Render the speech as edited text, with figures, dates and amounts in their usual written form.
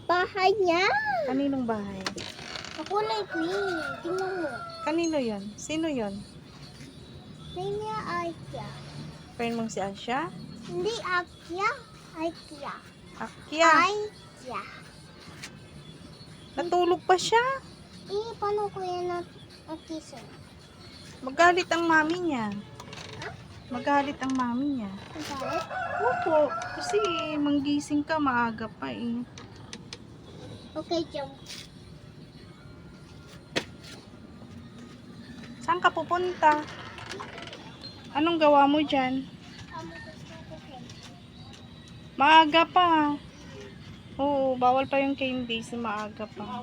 Bahay niya. Kaninong bahay? Kulay green. Tingnan mo. Kanino yon? Sino yon? Name niya Akia. Friend mong si Asya? Hindi Akia. Akia. Akya. Akia. Natulog pa siya. Paano ko yan nakisa? Magalit ang mami niya. Magalit ang mami niya. Bakit? Opo, kasi manggising ka, maaga pa eh. Okay, jump. Saan ka pupunta? Anong gawa mo dyan? Maaga pa. Oo, bawal pa yung candy sa maaga pa.